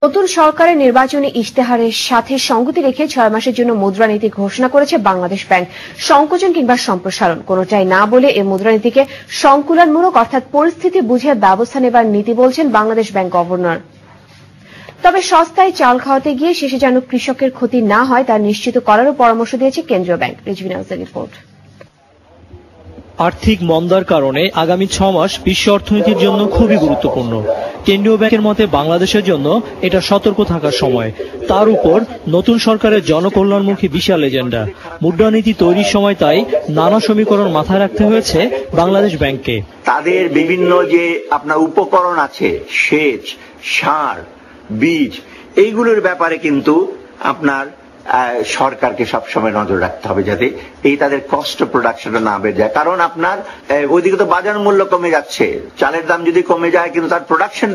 নতুন সরকারের নির্বাচনী ইশতেহারের সাথে সঙ্গতি রেখে 6 মাসের জন্য মুদ্রানীতি ঘোষণা করেছে বাংলাদেশ ব্যাংক। সংকোচন কিংবা সম্প্রসারণ কোনোটাই না বলে এই মুদ্রানীতিকে সংকুলনমূলক অর্থাৎ পরিস্থিতি বুঝে ব্যবস্থা নেবার নীতি বলছেন বাংলাদেশ ব্যাংক গভর্নর। তবে সস্তায় চাল খাওয়াতে গিয়ে শেষে যেন কৃষকের ক্ষতি না হয় তা নিশ্চিত করারও পরামর্শ দিয়েছে কেন্দ্রীয় ব্যাংক। রিজভিনা হাসানের রিপোর্ট। আর্থিক মন্দার কারণে আগামী 6 মাস বিশ্ব অর্থনীতির জন্য খুবই গুরুত্বপূর্ণ। কেন্দ্রীয় ব্যাংকের মতে বাংলাদেশের জন্য এটা সতর্ক থাকার সময়। তার উপর নতুন সরকারের জনকল্যাণমুখী বিশাল এজেন্ডা। মুদ্রানীতি তৈরির সময় তাই নানা সমীকরণ মাথায় রাখতে হয়েছে বাংলাদেশ ব্যাংককে। তাদের বিভিন্ন যে আপনার উপকরণ আছে, সেচ, সার, বীজ, এইগুলোর ব্যাপারে কিন্তু আপনার সরকারকে সবসময় নজর রাখতে হবে যাতে এই তাদের কস্ট অফ প্রোডাকশনটা না বেড়ে যায়। কারণ আপনার ওইদিকে তো বাজার মূল্য কমে যাচ্ছে, চালের দাম যদি কমে যায় কিন্তু তার প্রোডাকশন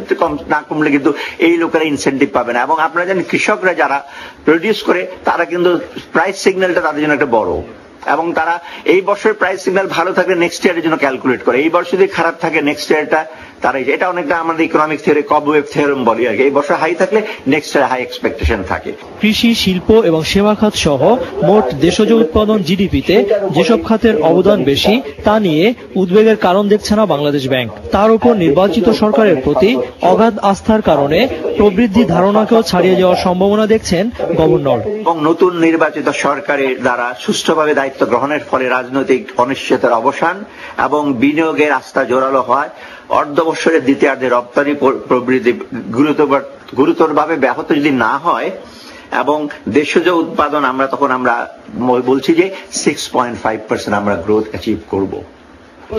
না কমলে কিন্তু এই লোকেরা ইনসেন্টিভ পাবে না। এবং আপনারা জানেন কৃষকরা যারা প্রডিউস করে তারা কিন্তু প্রাইস সিগন্যালটা তাদের জন্য একটা বড়, এবং তারা এই বছরের প্রাইস সিগন্যাল ভালো থাকলে নেক্সট ইয়ারের জন্য ক্যালকুলেট করে। এই বছর যদি খারাপ থাকে নেক্সট ইয়ারটা তারা, এটা অনেকটা আমাদের ইকোনমিক থিওরি কবওয়েভ থিওরেম বলি আর কি। এই বছর হাই থাকলে নেক্সট ইয়ারে হাই এক্সপেকটেশন থাকে। কৃষি, শিল্প এবং সেবা খাত সহ মোট দেশজ উৎপাদন জিডিপিতে যেসব খাতের অবদান বেশি তা নিয়ে উদ্বেগের কারণ দেখছে না বাংলাদেশ ব্যাংক। তার উপর নির্বাচিত সরকারের প্রতি অগাধ আস্থার কারণে প্রবৃদ্ধি ধারণাকেও ছাড়িয়ে যাওয়ার সম্ভাবনা দেখছেন গভর্নর। এবং নতুন নির্বাচিত সরকারের দ্বারা সুষ্ঠুভাবে দায়িত্ব গ্রহণের ফলে রাজনৈতিক অনিশ্চয়তার অবসান এবং বিনিয়োগের আস্থা জোরালো হয়, অর্ধবৎসরের দ্বিতীয়ার্ধে রপ্তানি প্রবৃদ্ধি গুরুতরভাবে ব্যাহত যদি না হয় এবং দেশজ উৎপাদন আমরা বলছি যে 6.5% আমরা গ্রোথ অ্যাচিভ করব।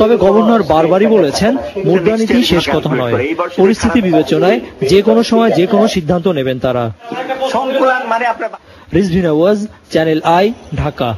তবে গভর্নর বারবারই বলেছেন মুদ্রানীতি শেষ কথা নয়, পরিস্থিতি বিবেচনায় যে কোনো সময় যে কোনো সিদ্ধান্ত নেবেন তারা। সংকুলান মানে আপনার। রিজভিনা ওয়াজ, চ্যানেল আই, ঢাকা।